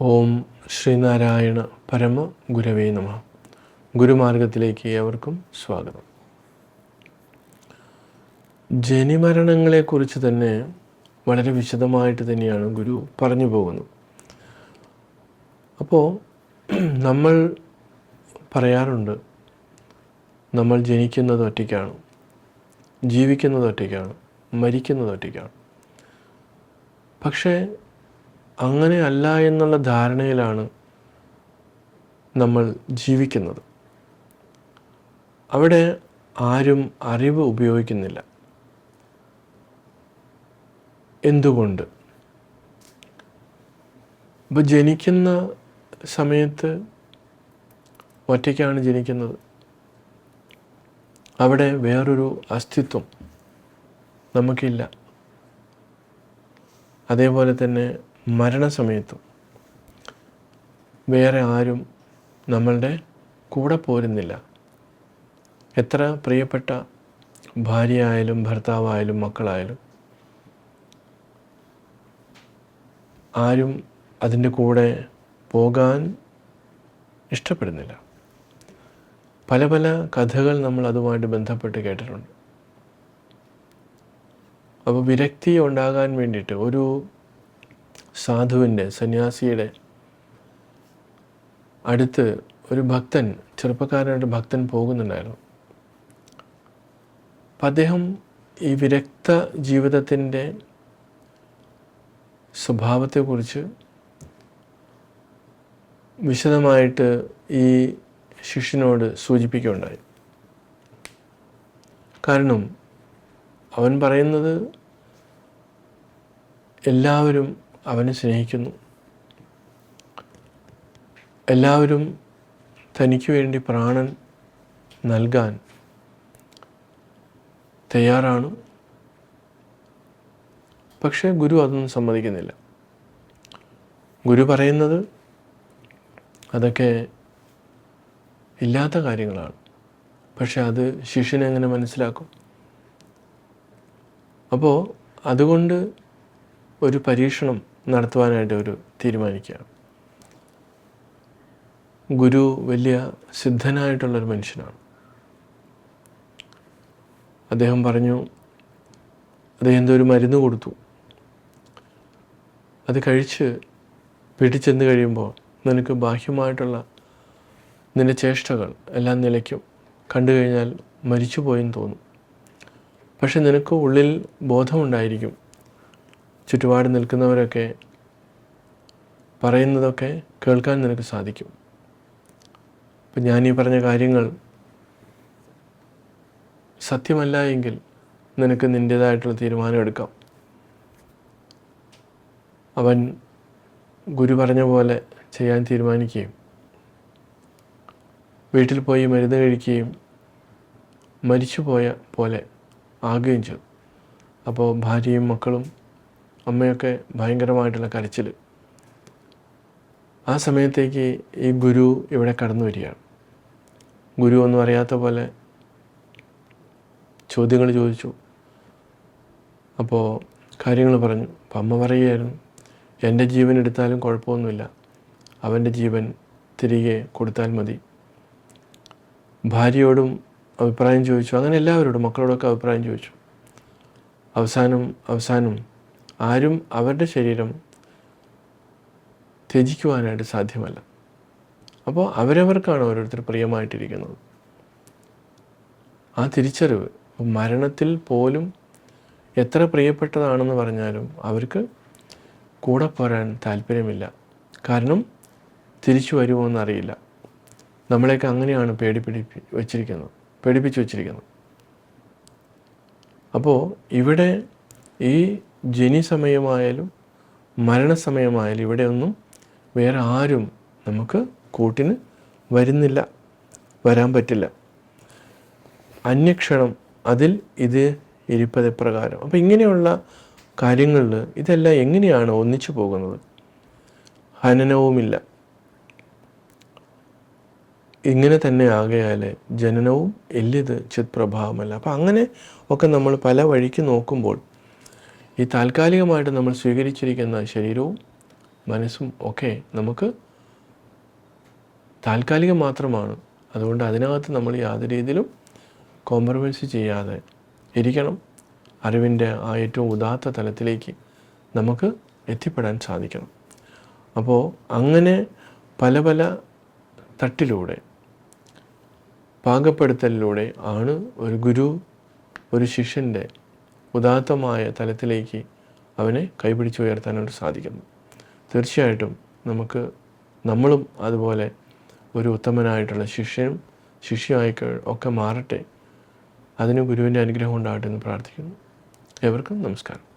ഓം ശ്രീനാരായണ പരമ ഗുരവേ നമഃ. ഗുരുമാർഗത്തിലേക്ക് ഏവർക്കും സ്വാഗതം. ജനിമരണങ്ങളെക്കുറിച്ച് തന്നെ വളരെ വിശദമായിട്ട് തന്നെയാണ് ഗുരു പറഞ്ഞു പോകുന്നത്. അപ്പോൾ നമ്മൾ പറയാറുണ്ട്, നമ്മൾ ജനിക്കുന്നത് ഒറ്റയ്ക്കാണ്, ജീവിക്കുന്നത് ഒറ്റയ്ക്കാണ്, മരിക്കുന്നത് ഒറ്റയ്ക്കാണ്. പക്ഷേ അങ്ങനെ അല്ല എന്നുള്ള ധാരണയിലാണ് നമ്മൾ ജീവിക്കുന്നത്. അവിടെ ആരും അറിവ് ഉപയോഗിക്കുന്നില്ല. എന്തുകൊണ്ട്? ഇപ്പോൾ ജനിക്കുന്ന സമയത്ത് ഒറ്റയ്ക്കാണ് ജനിക്കുന്നത്. അവിടെ വേറൊരു അസ്തിത്വം നമുക്കില്ല. അതേപോലെ തന്നെ മരണസമയത്തും വേറെ ആരും നമ്മളുടെ കൂടെ പോരുന്നില്ല. എത്ര പ്രിയപ്പെട്ട ഭാര്യയായാലും ഭർത്താവായാലും മക്കളായാലും ആരും അതിൻ്റെ കൂടെ പോകാൻ ഇഷ്ടപ്പെടുന്നില്ല. പല പല കഥകൾ നമ്മൾ അതുമായിട്ട് ബന്ധപ്പെട്ട് കേട്ടിട്ടുണ്ട്. അപ്പോൾ വിരക്തി ഉണ്ടാകാൻ വേണ്ടിയിട്ട് ഒരു സാധുവിൻ്റെ, സന്യാസിയുടെ അടുത്ത് ഒരു ഭക്തൻ, ചെറുപ്പക്കാരനായിട്ട് ഭക്തൻ പോകുന്നുണ്ടായിരുന്നു. അപ്പം അദ്ദേഹം ഈ വിരക്ത ജീവിതത്തിൻ്റെ സ്വഭാവത്തെക്കുറിച്ച് വിശദമായിട്ട് ഈ ശിഷ്യനോട് സൂചിപ്പിക്കുകയുണ്ടായി. കാരണം അവൻ പറയുന്നത് എല്ലാവരും അവനെ സ്നേഹിക്കുന്നു, എല്ലാവരും തനിക്ക് വേണ്ടി പ്രാണൻ നൽകാൻ തയ്യാറാണ്. പക്ഷേ ഗുരു അതൊന്നും സമ്മതിക്കുന്നില്ല. ഗുരു പറയുന്നത് അതൊക്കെ ഇല്ലാത്ത കാര്യങ്ങളാണ്. പക്ഷെ അത് ശിഷ്യൻ എങ്ങനെ മനസ്സിലാക്കും? അപ്പോൾ അതുകൊണ്ട് ഒരു പരീക്ഷണം നടത്തുവാനായിട്ട് ഒരു തീരുമാനിക്കുകയാണ്. ഗുരു വലിയ സിദ്ധനായിട്ടുള്ളൊരു മനുഷ്യനാണ്. അദ്ദേഹം പറഞ്ഞു, അദ്ദേഹം എന്തോ ഒരു മരുന്ന് കൊടുത്തു. അത് കഴിച്ച് വീട്ടിൽ ചെന്ന് കഴിയുമ്പോൾ നിനക്ക് ബാഹ്യമായിട്ടുള്ള നിൻ്റെ ചേഷ്ടകൾ എല്ലാം നിലയ്ക്കും. കണ്ടു കഴിഞ്ഞാൽ മരിച്ചു പോയെന്ന് തോന്നും. പക്ഷെ നിനക്ക് ഉള്ളിൽ ബോധമുണ്ടായിരിക്കും, ചുറ്റുപാട് നിൽക്കുന്നവരൊക്കെ പറയുന്നതൊക്കെ കേൾക്കാൻ നിനക്ക് സാധിക്കും. അപ്പം ഞാനീ പറഞ്ഞ കാര്യങ്ങൾ സത്യമല്ല എങ്കിൽ നിനക്ക് നിൻ്റേതായിട്ടുള്ള തീരുമാനം എടുക്കാം. അവൻ ഗുരു പറഞ്ഞ പോലെ ചെയ്യാൻ തീരുമാനിക്കുകയും വീട്ടിൽ പോയി മരുന്ന് കഴിക്കുകയും മരിച്ചുപോയ പോലെ ആകുകയും ചെയ്തു. അപ്പോൾ ഭാര്യയും മക്കളും അമ്മയൊക്കെ ഭയങ്കരമായിട്ടുള്ള കരച്ചിൽ. ആ സമയത്തേക്ക് ഈ ഗുരു ഇവിടെ കടന്നു വരികയാണ്. ഗുരു ഒന്നും അറിയാത്ത പോലെ ചോദ്യങ്ങൾ ചോദിച്ചു. അപ്പോൾ കാര്യങ്ങൾ പറഞ്ഞു. അപ്പം അമ്മ പറയുകയായിരുന്നു, എൻ്റെ ജീവൻ എടുത്താലും കുഴപ്പമൊന്നുമില്ല, അവൻ്റെ ജീവൻ തിരികെ കൊടുത്താൽ മതി. ഭാര്യയോടും അഭിപ്രായം ചോദിച്ചു. അങ്ങനെ എല്ലാവരോടും, മക്കളോടൊക്കെ അഭിപ്രായം ചോദിച്ചു. അവസാനം ആരും അവരുടെ ശരീരം ത്യജിക്കുവാനായിട്ട് സാധ്യമല്ല. അപ്പോൾ അവരവർക്കാണ് ഓരോരുത്തർ പ്രിയമായിട്ടിരിക്കുന്നത്. ആ തിരിച്ചറിവ്, മരണത്തിൽ പോലും എത്ര പ്രിയപ്പെട്ടതാണെന്ന് പറഞ്ഞാലും അവർക്ക് കൂടെ പോരാൻ താല്പര്യമില്ല. കാരണം തിരിച്ചു വരുമോ എന്നറിയില്ല. നമ്മളെയൊക്കെ അങ്ങനെയാണ് പേടിപ്പിച്ച് വച്ചിരിക്കുന്നത്. അപ്പോൾ ഇവിടെ ഈ ജനി സമയമായാലും മരണസമയമായാലും ഇവിടെയൊന്നും വേറെ ആരും നമുക്ക് കൂട്ടിന് വരുന്നില്ല, വരാൻ പറ്റില്ല. അന്യക്ഷണം അതിൽ ഇത് ഇരിപ്പത് പ്രകാരം. അപ്പോൾ ഇങ്ങനെയുള്ള കാര്യങ്ങളിൽ ഇതെല്ലാം എങ്ങനെയാണ് ഒന്നിച്ചു പോകുന്നത്? ഹനനവുമില്ല. ഇങ്ങനെ തന്നെ ആകയാൽ ജനനവും എല്ലിത് ചിത്പ്രഭാവമല്ല. അപ്പം അങ്ങനെ ഒക്കെ നമ്മൾ പല വഴിക്ക് നോക്കുമ്പോൾ ഈ താൽക്കാലികമായിട്ട് നമ്മൾ സ്വീകരിച്ചിരിക്കുന്ന ശരീരവും മനസ്സും ഒക്കെ നമുക്ക് താൽക്കാലികം മാത്രമാണ്. അതുകൊണ്ട് അതിനകത്ത് നമ്മൾ യാതൊരു രീതിയിലും കോംപ്രമൈസ് ചെയ്യാതെ ഇരിക്കണം. അറിവിൻ്റെ ആ ഏറ്റവും ഉദാത്ത തലത്തിലേക്ക് നമുക്ക് എത്തിപ്പെടാൻ സാധിക്കണം. അപ്പോൾ അങ്ങനെ പല പല തട്ടിലൂടെ പാകപ്പെടുത്തലിലൂടെ ആണ് ഒരു ഗുരു ഒരു ശിഷ്യൻ്റെ ഉദാത്തമായ തലത്തിലേക്ക് അവനെ കൈപിടിച്ച് ഉയർത്താനായിട്ട് സാധിക്കുന്നു. തീർച്ചയായിട്ടും നമ്മളും അതുപോലെ ഒരു ഉത്തമനായിട്ടുള്ള ശിഷ്യനും ശിഷ്യമായി ഒക്കെ മാറട്ടെ. അതിന് ഗുരുവിൻ്റെ അനുഗ്രഹം ഉണ്ടാകട്ടെ എന്ന് പ്രാർത്ഥിക്കുന്നു. ഏവർക്കും നമസ്കാരം.